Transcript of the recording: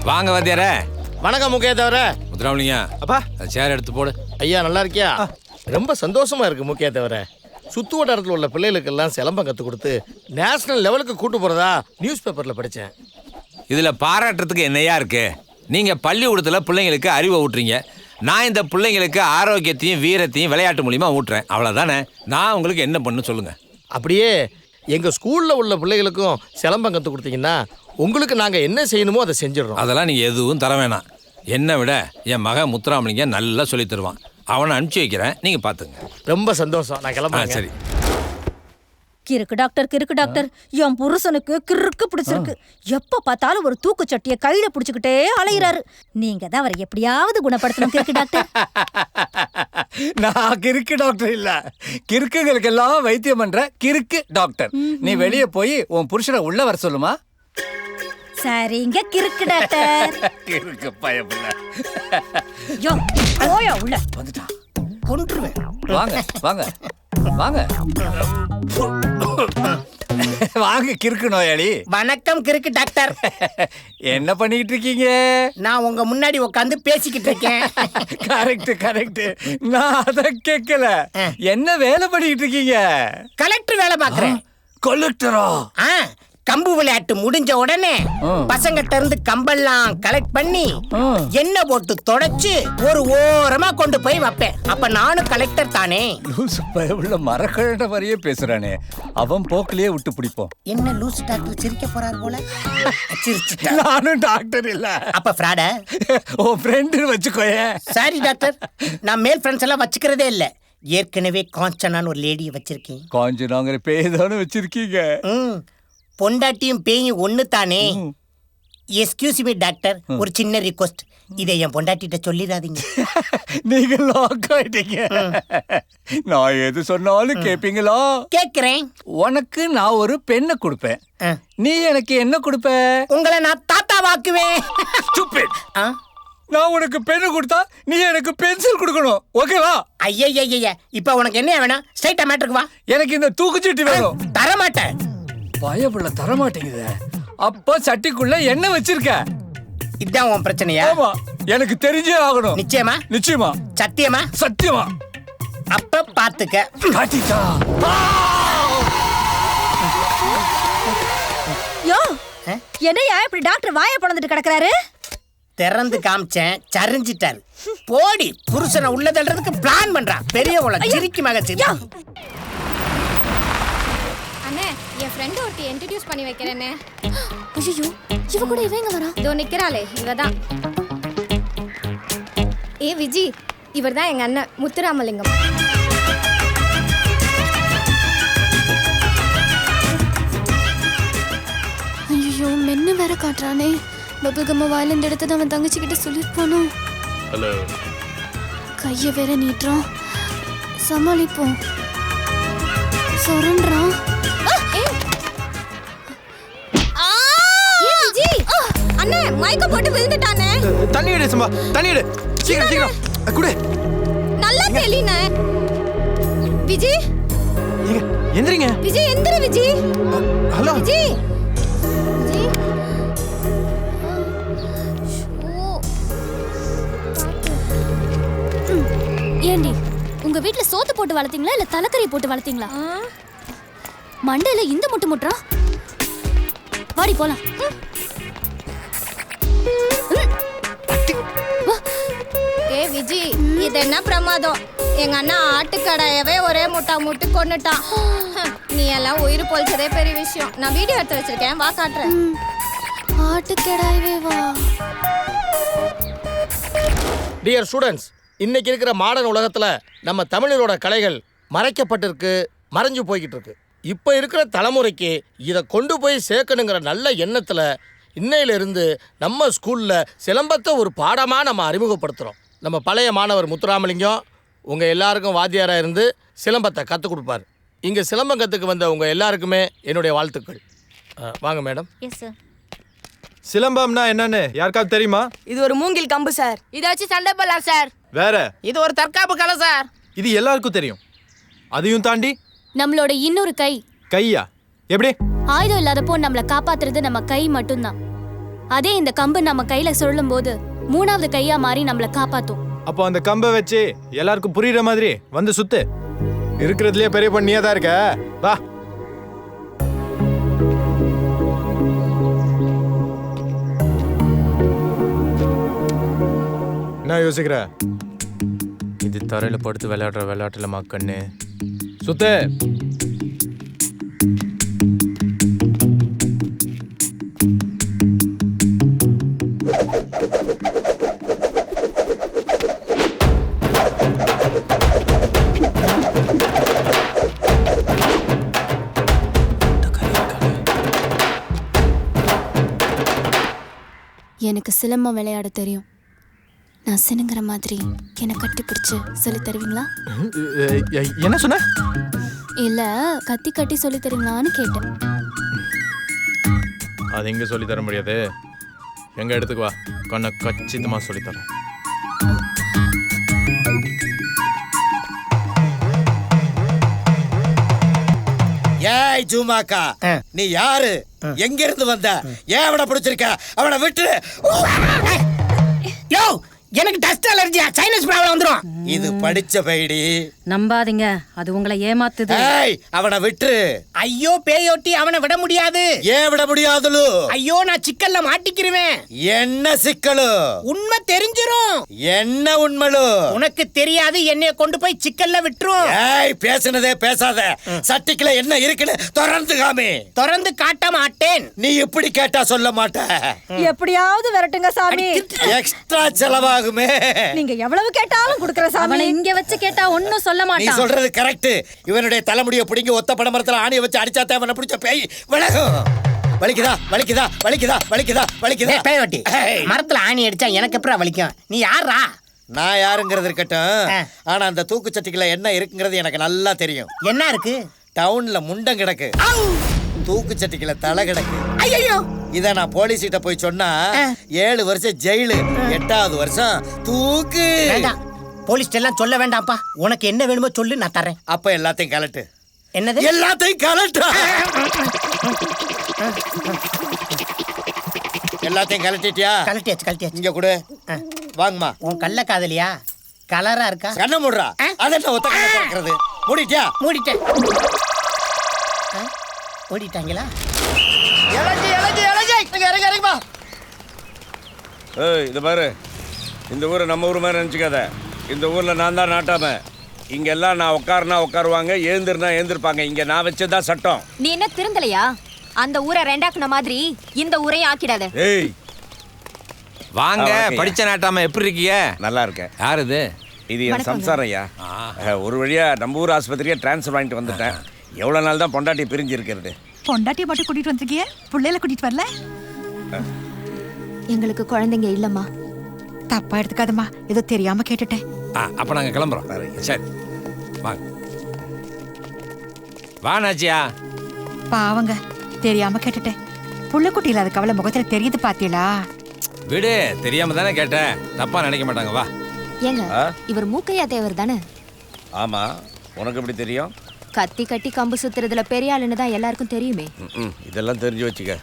வாங்க வாத்தியாரே. வணக்கம் முக்கிய தவிர. முத்துராமலிங்க அப்பா சேர் எடுத்து போடு. ஐயா நல்லா இருக்கியா? ரொம்ப சந்தோஷமா இருக்கு முக்கிய தவிர. சுத்து வட்டாரத்தில் உள்ள பிள்ளைகளுக்கெல்லாம் சிலம்பம் கற்றுக் கொடுத்து நேஷனல் லெவலுக்கு கூட்டு போறதா நியூஸ் பேப்பர்ல படித்தேன். இதுல பாராட்டுறதுக்கு என்னையா இருக்கு? நீங்க பள்ளிக்கூடத்துல பிள்ளைங்களுக்கு அறிவை ஊட்டுறீங்க. நான் இந்த பிள்ளைங்களுக்கு ஆரோக்கியத்தையும் வீரத்தையும் விளையாட்டு மூலியமா ஊட்டுறேன். அவ்வளவுதானே. நான் உங்களுக்கு என்ன பண்ணு சொல்லுங்க. அப்படியே எங்க ஸ்கூல்ல உள்ள பிள்ளைகளுக்கும் சிலம்பம் கற்றுக் கொடுத்தீங்கன்னா உங்களுக்கு நாங்க என்ன செய்யணுமோ அதை செஞ்சிடறோம். அதெல்லாம் நீங்க எதுவும் தர வேணாம். என்னை விட என் மகன் முத்துராமலிங்க நல்லா சொல்லி தருவான். அவனை அனுப்பிச்சி வைக்கிறேன், நீங்க பாத்துங்க. ரொம்ப சந்தோஷம். நான் கிளம்புறேன். சரி. கிறுக்கு டாக்டர் என் புருஷனுக்கு கிறுக்கு பிடிச்சிருக்கு. எப்ப பார்த்தாலும் ஒரு தூக்குச்சட்டியை கையில பிடிச்சுக்கிட்டே அலையிறாரு. நீங்க தான் அவரை எப்படியாவது குணப்படுத்தணும் கிறுக்கு டாக்டர். நான் கிறுக்கு டாக்டர் இல்ல, கிறுக்குகளுக்கு எல்லாம் வைத்தியம் பண்ற கிறுக்கு டாக்டர். நீ வெளியே போய் உன் புருஷனை உள்ள வர சொல்லுமா. சரிங்க கிறுக்கு டாக்டர். கிறுக்கு பயப்படல. யோ போயா உள்ள. வந்துட்டான், கொன்றுவேன். வாங்க வாங்க வாங்க வாங்க கிறுக்கு நோயாளி. வணக்கம் கிறுக்கு டாக்டர். என்ன பண்ணிட்டு இருக்கீங்க? நான் உங்க முன்னாடி உட்காந்து பேசிக்கிட்டு இருக்கேன். Correct correct. நான் அத கேட்கல. என்ன வேலை பண்ணிட்டு இருக்கீங்க? கலெக்டர் வேலை பாக்குறேன். கலெக்டரா? கம்பு விளையாட்டு முடிஞ்ச உடனே பசங்கிட்ட இருந்து கம்பெல்லாம் கலெக்ட் பண்ணி எண்ணெய் போட்டு தொடச்சு ஒரு ஓரமா கொண்டு போய் வைப்பேன். அப்ப நானும் கலெக்டர் தானே. லூசு பயவுள்ள மரக்கழட்ட மாதிரியே பேசுறானே. அவன் போக்கிலேயே விட்டு பிடிப்போம். என்ன லூசு டாக்டர் சிரிக்க போறாரு போல. நானும் டாக்டர் இல்ல. அப்ப ஃப்ராட உன் ஃப்ரெண்டு வச்சுக்கோய. சாரி டாக்டர், நான் மேல் ஃப்ரெண்ட்ஸ் எல்லாம் வச்சுக்கிறதே இல்ல. ஏற்கனவே காஞ்சனான்னு ஒரு லேடியை வச்சிருக்கேன். காஞ்சனாங்கிற பேய் தானே வச்சிருக்கீங்க? பொண்டாட்டியும் பேயும் ஒண்ணு தானே. எஸ்கியூஸ் மீ டாக்டர், ஒரு சின்ன ரிக்வெஸ்ட். இதை என் பொண்டாட்டிட்ட சொல்லிடாதீங்க. நீங்க லாக் ஆயிட்டீங்க. நான் எது சொன்னாலும் கேப்பீங்களா? கேக்குறேன். உனக்கு நான் ஒரு பெண்ணை கொடுப்பேன். நீ எனக்கு என்ன கொடுப்ப? உங்களை நான் தாத்தா வாக்குவேன். நான் உனக்கு பெண்ணு கொடுத்தா நீ எனக்கு பென்சில் கொடுக்கணும். ஓகேவா? ஐயா இப்ப உனக்கு என்ன வேணும்? ஸ்ட்ரைட்டா மேட்டருக்கு வா. எனக்கு இந்த தூக்குச்சீட்டு வேணும். தரமாட்டேன். பயப்புள்ள தரமாட்டேங்குது. அப்ப சட்டிக்குள்ள என்ன வச்சிருக்க? இதான் உன் பிரச்சனையா? ஆமா, எனக்கு தெரிஞ்சே ஆகணும். நிச்சயமா? நிச்சயமா. சத்தியமா? சத்தியமா. அப்ப பாத்துக்க. காட்டிட்டா. யோ என்னையா இப்படி டாக்டர் வாயை பொளந்துட்டு கிடக்குறாரு? திறந்து காமிச்சேன், சரிஞ்சிட்டாரு. போடி, புருஷனை உள்ள தள்ளுறதுக்கு பிளான் பண்றான். பெரிய உள்ள சிரிக்கு மக சிரி. அண்ணே, என் ஃப்ரெண்ட் ஒருத்தி இன்ட்ரோடியூஸ் பண்ணி வைக்கிறேனே. ஐயோ இவ கூட இவங்க வரா. இதோ நிக்கிறாளே, இவதான். ஏ விஜி, இவர்தான் எங்க அண்ணன் முத்துராமலிங்கம். ஐயோ மென்னு வேற காட்டுறானே. பகுகம்மா வாயிலிருந்து எடுத்தது அவன் தங்கச்சிக்கிட்ட சொல்லிருப்பானோ. ஹலோ. கைய வேற நீட்டுறான். சமாளிப்போம். சொரன்றான். அண்ணே, மயக்கம் போட்டு விழுந்துட்டானே. தண்ணி எடு சம்பா, தண்ணி எடு. சீக்கிரம் சீக்கிரம் குடு. நல்லா தெளினே. விஜி, எந்திரிங்க. விஜி எந்திரி விஜி. ஹலோ விஜி. விஜி. ஏண்டி உங்க வீட்ல சோத்து போட்டு வளர்த்தீங்களா இல்ல தலக்கறி போட்டு வளர்த்தீங்களா? மண்டையில இந்த முட்டு முட்டுறா. வாடி போலாம். ஏ விஜி, இது என்ன பிரமாதம். எங்க அண்ணா ஆட்டுக்கடாயவே ஒரே முட்டா முட்டு கொன்னுட்டான். நீ எல்லாம் உயிர் பொழிச்சதே பெரிய விஷயம். நான் வீடியோ எடுத்து வச்சிருக்கேன், வா காட்டுறேன். ஆட்டுக்கடாயவே வா. டியர் ஸ்டூடெண்ட்ஸ், இன்னைக்கு இருக்கிற மாடர்ன் உலகத்துல நம்ம தமிழரோட கலைகள் மறைக்கப்பட்டிருக்கு, மறைஞ்சு போய்கிட்டு இருக்கு. இப்போ இருக்கிற தலைமுறைக்கு இதை கொண்டு போய் சேர்க்கணுங்கிற நல்ல எண்ணத்துல இன்னையிலிருந்து நம்ம ஸ்கூலில் சிலம்பத்தை ஒரு பாடமாக நம்ம அறிமுகப்படுத்துகிறோம். நம்ம பழைய மாணவர் முத்துராமலிங்கம் உங்கள் எல்லாருக்கும் வாத்தியாராக இருந்து சிலம்பத்தை கற்றுக் கொடுப்பார். இங்கே சிலம்பம் கற்றுக்கு வந்த உங்கள் எல்லாருக்குமே என்னுடைய வாழ்த்துக்கள். வாங்க மேடம். Yes sir. சிலம்பம்னா என்னன்னு யாருக்காவது தெரியுமா? இது ஒரு மூங்கில் கம்பு சார். இதை வச்சு சண்டை போடலாம் சார். வேற? இது ஒரு தற்காப்பு கலை சார். இது எல்லாருக்கும் தெரியும். அதையும் தாண்டி நம்மளோட இன்னொரு கை. கையா? எப்படி? ஆயுதம் இல்லாதப்போ நம்மளை காப்பாத்துறது நம்ம கை மட்டும்தான். அதே இந்த கம்பு நம்ம கையில சுழலும் போது 3வது கையா மாறி நம்மள காப்பாத்தும். அப்போ அந்த கம்பை வச்சு எல்லாருக்கும் புரியுற மாதிரி வந்து சுத்து. இருக்கிறதுலயே பெரிய பண்ணியா தான் இருக்க. வா. என்ன யோசிக்கிற? இது தரையில படுத்து விளையாடுற விளையாட்டுல மாக்கண்ணு. சுத்து. எனக்கு சிலம்பம் விளையாட தெரியும். நான் சினுங்கிற மாதிரி என்னை கட்டி பிடிச்சு சொல்லி தருவீங்களா? என்ன சொன்ன? இல்ல கத்தி கட்டி சொல்லி தருவீங்களான்னு கேட்டேன். அது எங்க சொல்லி தர முடியாது. எங்க இடத்துக்கு வா, கண்ணை கச்சிதமா சொல்லி தரேன். ஏய் ஜூமாக்கா, நீ யாரு? எங்க இருந்து வந்த? ஏன் அவனை பிடிச்சிருக்க? அவனை விட்டு. யோ, எனக்கு டஸ்ட் அலர்ஜியா, சைனஸ் ப்ராப்ளம் வந்துரும். இது படிச்ச பைடி. நம்பாதீங்க, அது உங்களை ஏமாத்துது. ஏய், அவனை விட்டு. ஐயோ பேயோட்டி, அவனை விட முடியாது. ஏன் விட முடியாதுலு? ஐயோ, நான் சிக்கல்ல மாட்டிக்கிருவேன். என்ன சிக்கலு? உண்மை தெரிஞ்சிரும். என்ன உண்மலு? உனக்கு தெரியாது, என்னைய கொண்டு போய் சிக்கல்ல விட்டுரும். ஏய், பேசுனதே பேசாத. சட்டிக்குள்ள என்ன இருக்குன்னு திறந்து காமி. திறந்து காட்ட மாட்டேன். நீ இப்படி கேட்டா சொல்ல மாட்ட. எப்படியாவது விரட்டுங்க சாமி. எக்ஸ்ட்ரா செலவாகுமே. நீங்க எவ்வளவு கேட்டாலும் கொடுக்கற சாமி. அவனை இங்க வச்சு கேட்டா ஒண்ணும் சொல்ல நீ மாட்டான். சொல்றது கரெக்ட். இவனுடைய தலைமுடிய பிடிங்கி ஒத்த படமரத்துல ஆணிய வச்சு அடிச்சா தேவனை பிடிச்ச பேய் விலகும். வலிக்குதா வலிக்குதா வலிக்குதா வலிக்குதா வலிக்குதா? பேயோட்டி, மரத்துல ஆணி அடிச்சா எனக்கு எப்பறம் வலிக்கும்? நீ யாரா? நான் யாருங்கிறது இருக்கட்டும். ஆனா அந்த தூக்கு சட்டிக்குள்ள என்ன இருக்குங்கிறது எனக்கு நல்லா தெரியும். என்ன இருக்கு? டவுன்ல முண்டம் கிடக்கு, தூக்கு சட்டிக்குள்ள தலை கிடக்கு. ஐயோ, இத நான் போலீஸ் கிட்ட போய் சொன்னா 7 வருஷம் ஜெயிலு, 8வது வருஷம் தூக்கு. வேண்டாம், போலீஸ் எல்லாம் சொல்ல வேண்டாம்ப்பா. உனக்கு என்ன வேணுமோ சொல்லு, நான் தரேன். அப்ப எல்லாத்தையும் கலட்டு. என்னது? எல்லாத்தையும் கலட்டு. எல்லாத்தையும் கலட்டிட்டியா? கழட்டியாச்சு கழட்டியாச்சு. இங்க கொடு. வாங்கம்மா. உன் கள்ள காதலியா? கலரா இருக்கா? கண்ண மூடுறா. அதென்ன ஒத்த கண்ண திறக்கிறது? மூடிட்டியா? மூடிட்டேன். மூடிட்டாங்களா? இறங்கி இறங்கி இறங்கி இங்க இறங்கி இறங்கிமா. ஏய், இது பாரு, இந்த ஊரை நம்ம ஊர் மாதிரி நினச்சிக்காத. இந்த ஊரில் நான் தான் நாட்டாம. இங்கெல்லாம் நான் உட்காருனா உட்காருவாங்க, எழுந்திருனா எழுந்திருப்பாங்க. இங்கே நான் வச்சதான் சட்டம். நீ என்ன திருந்தலையா? அந்த ஊரை ரெண்டாக்குன மாதிரி இந்த ஊரையும் ஆக்கிடாத. ஏய், வாங்க. படிச்ச நாட்டாம எப்படி இருக்கீங்க? நல்லா இருக்கேன். யார் இது? இது என் சம்சாரம் ஐயா. ஒரு வழியா நம்ம ஊர் ஆஸ்பத்திரியை டிரான்ஸ்ஃபர் வாங்கிட்டு வந்துட்டேன். எவ்வளோ நாள் தான் பொண்டாட்டி பிரிஞ்சு இருக்கிறது? பொண்டாட்டியை மட்டும் கூட்டிட்டு வந்திருக்கீங்க, பிள்ளைல கூட்டிட்டு வரல? எங்களுக்கு குழந்தைங்க இல்லம்மா. தப்பா எடுத்துக்காதம்மா, ஏதோ தெரியாம கேட்டுட்டேன். அப்போ நாங்கள் கிளம்புறோம். சரி, வாங்க. வா நாச்சியா. பாவங்க, தெரியாம கேட்டுட்டேன். புள்ளக்குட்டி இல்லாத கவலை முகத்துல தெரியுது பாத்தீங்களா? விடு, தெரியாம தானே கேட்டேன். தப்பா நினைக்க மாட்டாங்க. வா. ஏங்க, இவர் மூக்கையா தேவர் தானே? ஆமா, உனக்கு எப்படி தெரியும்? கத்தி கட்டி கம்பு சுத்துறதுல பெரிய ஆளுன்னு தான் எல்லாருக்கும் தெரியுமே. இதெல்லாம் தெரிஞ்சு வச்சுக்க.